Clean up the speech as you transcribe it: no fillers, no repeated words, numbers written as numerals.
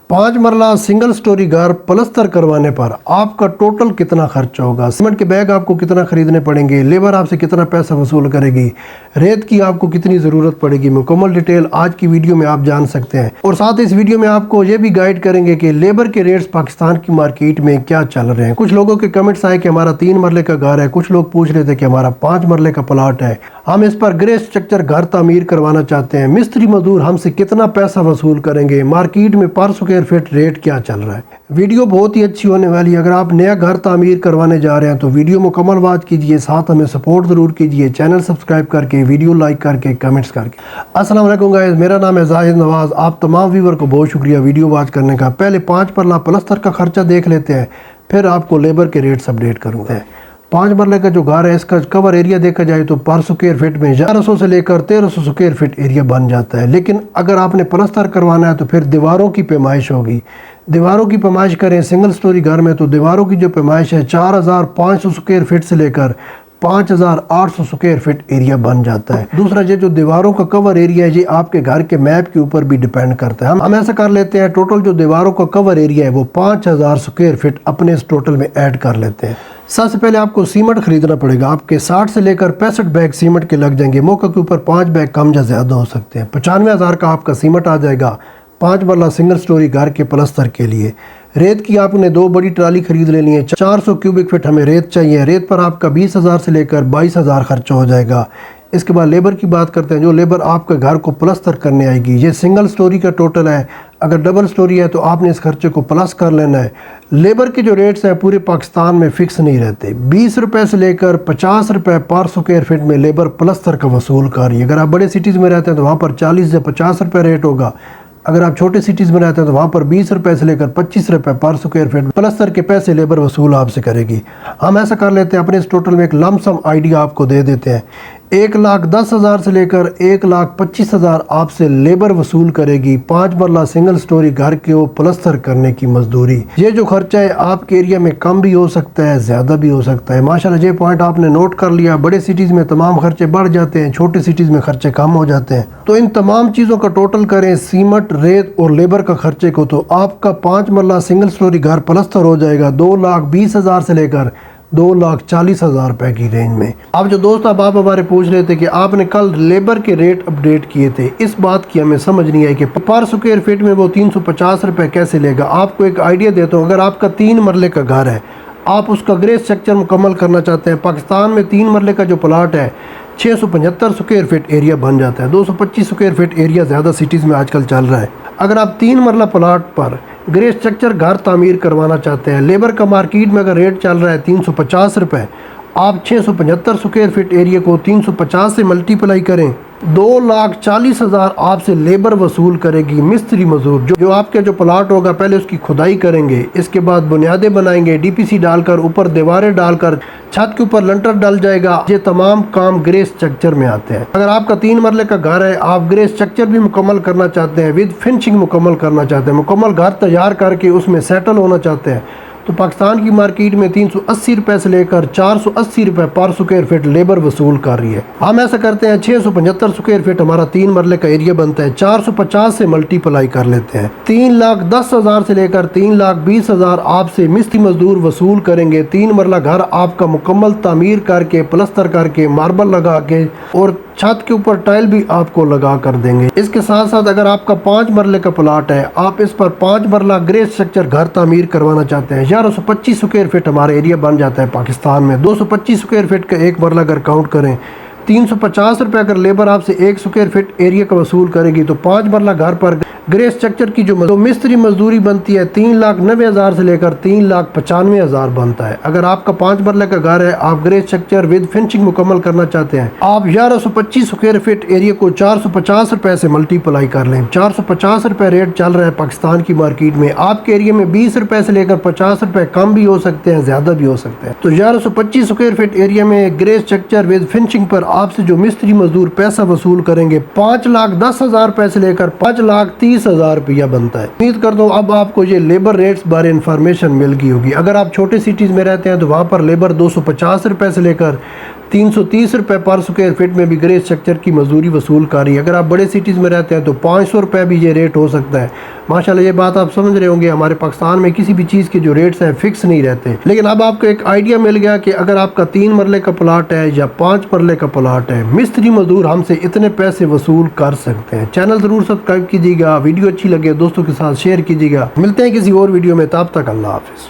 5 मरला single storey घर पलस्तर करवाने पर आपका टोटल कितना खर्चा होगा। सीमेंट के बैग आपको कितना खरीदने पड़ेंगे, लेबर आपसे कितना पैसा वसूल करेगी, रेत की आपको कितनी ज़रूरत पड़ेगी, मुकम्मल डिटेल आज की वीडियो में आप जान सकते हैं। और साथ इस वीडियो में आपको ये भी गाइड करेंगे कि लेबर के रेट्स पाकिस्तान की मार्केट में क्या चल रहे हैं। कुछ लोगों के कमेंट्स आए कि हमारा 3 मरले का घर है, कुछ लोग पूछ रहे थे कि हमारा 5 मरले का प्लाट है, हम इस पर ग्रे स्ट्रक्चर घर तामीर करवाना चाहते हैं, मिस्त्री मजदूर हमसे कितना पैसा वसूल करेंगे, मार्केट में पर स्क्वायर फीट रेट क्या चल रहा है। वीडियो बहुत ही अच्छी होने वाली है। अगर आप नया घर तामीर करवाने जा रहे हैं तो वीडियो मुकम्मल वॉच कीजिए, साथ हमें सपोर्ट ज़रूर कीजिए, चैनल सब्सक्राइब करके, वीडियो लाइक करके, कमेंट्स करके। अस्सलाम वालेकुम गाइस, मेरा नाम है जाहिद नवाज़। आप तमाम व्यूवर को बहुत शुक्रिया वीडियो वॉच करने का। पहले 5 मरला प्लस्तर का खर्चा देख लेते हैं, फिर आपको लेबर के रेट्स अपडेट करूँगा। 5 मरले का जो घर है इसका कवर एरिया देखा जाए तो पर स्क्वायर फीट में 1100 से लेकर 1300 स्क्वायर फीट एरिया बन जाता है। लेकिन अगर आपने प्लस्तर करवाना है तो फिर दीवारों की पैमाइश होगी। दीवारों की पैमाइश करें सिंगल स्टोरी घर में तो दीवारों की जो पैमाइश है 4500 स्क्वायर फीट से लेकर 5800 स्क्वायर फीट एरिया बन जाता है। दूसरा ये जो दीवारों का कवर एरिया है ये आपके घर के मैप के ऊपर भी डिपेंड करता है। हम ऐसा कर लेते हैं, टोटल जो दीवारों का कवर एरिया है वो 5000 स्क्वायर फीट अपने इस टोटल में ऐड कर लेते हैं। सबसे पहले आपको सीमेंट खरीदना पड़ेगा। आपके 60 से लेकर 65 बैग सीमेंट के लग जाएंगे। मौके के ऊपर 5 बैग कम या ज़्यादा हो सकते हैं। 95,000 का आपका सीमेंट आ जाएगा 5 मरला सिंगल स्टोरी घर के प्लस्तर के लिए। रेत की आपने 2 बड़ी ट्राली खरीद लेनी है। 400 क्यूबिक फीट हमें रेत चाहिए। रेत पर आपका 20,000 से लेकर 22,000 खर्चा हो जाएगा। इसके बाद लेबर की बात करते हैं। जो लेबर आपके घर को प्लस्तर करने आएगी, ये सिंगल स्टोरी का टोटल है। अगर डबल स्टोरी है तो आपने इस खर्चे को प्लस कर लेना है। लेबर के जो रेट्स हैं पूरे पाकिस्तान में फ़िक्स नहीं रहते। 20 रुपये से लेकर 50 रुपये पर स्क्वायर फीट में लेबर प्लस्तर का वसूल कर रही है। अगर आप बड़े सिटीज़ में रहते हैं तो वहाँ पर 40 से 50 रुपये रेट होगा। अगर आप छोटे सिटीज़ में रहते हैं तो वहाँ पर 20 रुपये से लेकर 25 रुपये पर स्क्वायर फीट प्लस्तर के पैसे लेबर वसूल आपसे करेगी। हम ऐसा कर लेते हैं, अपने इस टोटल में एक लमसम आइडिया आपको दे देते हैं। 1,10,000 से लेकर 1,25,000 आपसे लेबर वसूल करेगी 5 मरला सिंगल स्टोरी घर के वो प्लस्तर करने की मजदूरी। ये जो खर्चा है आपके एरिया में कम भी हो सकता है, ज़्यादा भी हो सकता है। माशाल्लाह ये पॉइंट आपने नोट कर लिया। बड़े सिटीज़ में तमाम खर्चे बढ़ जाते हैं, छोटे सिटीज़ में खर्चे कम हो जाते हैं। तो इन तमाम चीज़ों का टोटल करें सीमेंट, रेत और लेबर का खर्चे को, तो आपका 5 मरला सिंगल स्टोरी घर प्लस्तर हो जाएगा 2,20,000 से लेकर 2,40,000 रुपए की रेंज में। अब जो दोस्त अब आप हमारे पूछ रहे थे कि आपने कल लेबर के रेट अपडेट किए थे, इस बात की हमें समझ नहीं आई कि पर स्क्वायर फीट में वो 350 रुपये कैसे लेगा। आपको एक आइडिया देता हूँ। अगर आपका 3 मरले का घर है, आप उसका ग्रे स्ट्रक्चर मुकम्मल करना चाहते हैं। पाकिस्तान में 3 मरले का जो प्लाट है 675 स्क्वायर फीट एरिया बन जाता है। 225 स्क्वायर फीट एरिया ज़्यादा सिटीज़ में आजकल चल रहा है। अगर आप 3 मरला प्लाट पर ग्रे स्ट्रक्चर घर तामीर करवाना चाहते हैं, लेबर का मार्केट में अगर रेट चल रहा है 350 रुपये, आप 675 स्क्वायर फीट एरिया को 350 से मल्टीप्लाई करें, 2,40,000 आपसे लेबर वसूल करेगी मिस्त्री मजदूर। जो आपके जो प्लाट होगा पहले उसकी खुदाई करेंगे, इसके बाद बुनियादें बनाएंगे, डीपीसी डालकर, ऊपर दीवारें डालकर, छत के ऊपर लंटर डल जाएगा। ये तमाम काम ग्रे स्ट्रक्चर में आते हैं। अगर आपका 3 मरले का घर है, आप ग्रे स्ट्रक्चर भी मुकम्मल करना चाहते हैं, विद फिनिशिंग मुकम्मल करना चाहते हैं, मुकम्मल घर तैयार करके उसमें सेटल होना चाहते हैं, तो पाकिस्तान की मार्केट में 380 रुपये से लेकर 480 रुपये पर स्क्वायर फीट लेबर वसूल कर रही है। हम ऐसा करते हैं, 675 स्क्वायर फीट हमारा 3 मरले का एरिया बनता है, 450 से मल्टीप्लाई कर लेते हैं। 3,10,000 से लेकर 3,20,000 आपसे मिस्त्री मजदूर वसूल करेंगे। 3 मरला घर आपका मुकम्मल तामीर करके, प्लस्तर करके, मार्बल लगा के और छत के ऊपर टाइल भी आपको लगा कर देंगे। इसके साथ साथ अगर आपका 5 मरले का प्लाट है, आप इस पर 5 मरला ग्रे स्ट्रक्चर घर तामीर करवाना चाहते हैं, 1125 स्क्वायर फीट हमारा एरिया बन जाता है पाकिस्तान में। 225 स्क्वायर फीट का 1 मरला अगर काउंट करें, 350 रुपये अगर लेबर आपसे 1 स्क्वायर फीट एरिया का वसूल करेगी, तो 5 मरला घर पर ग्रे स्ट्रक्चर की जो मिस्त्री मजदूरी बनती है 3,90,000 से लेकर 3,95,000 बनता है। अगर आपका 5 मरले का घर है, आप ग्रे स्ट्रक्चर विद फिनिशिंग मुकम्मल करना चाहते हैं, आप 1125 स्क्वायर फीट एरिया को 450 रुपये से मल्टीप्लाई कर लें। 450 रुपये रेट चल रहा है पाकिस्तान की मार्केट में। आपके एरिया में 20 रुपये से लेकर 50 रुपये कम भी हो सकते हैं, ज़्यादा भी हो सकते हैं। तो 1125 स्क्वायर फीट एरिया में ग्रे स्ट्रक्चर विद फिनिशिंग पर आपसे जो मिस्त्री मजदूर पैसा वसूल करेंगे 5,10,000 रुपये से लेकर 5,30,000 रुपया बनता है। उम्मीद करता हूँ अब आपको ये लेबर रेट्स बारे इंफॉर्मेशन मिल गई होगी। अगर आप छोटे सिटीज़ में रहते हैं तो वहाँ पर लेबर 250 रुपये से लेकर 330 रुपये पर स्क्वायर फीट में भी ग्रे स्ट्रक्चर की मजदूरी वसूल कर रही है। अगर आप बड़े सिटीज़ में रहते हैं तो 500 रुपये भी ये रेट हो सकता है। माशाल्लाह ये बात आप समझ रहे होंगे, हमारे पाकिस्तान में किसी भी चीज़ के जो रेट्स हैं फिक्स नहीं रहते। लेकिन अब आपको एक आइडिया मिल गया कि अगर आपका 3 मरले का प्लाट है या 5 मरले का प्लाट है, मिस्त्री मजदूर हमसे इतने पैसे वसूल कर सकते हैं। चैनल ज़रूर सब्सक्राइब कीजिएगा, वीडियो अच्छी लगे दोस्तों के साथ शेयर कीजिएगा। मिलते हैं किसी और वीडियो में, तब तक अल्लाह हाफिज़।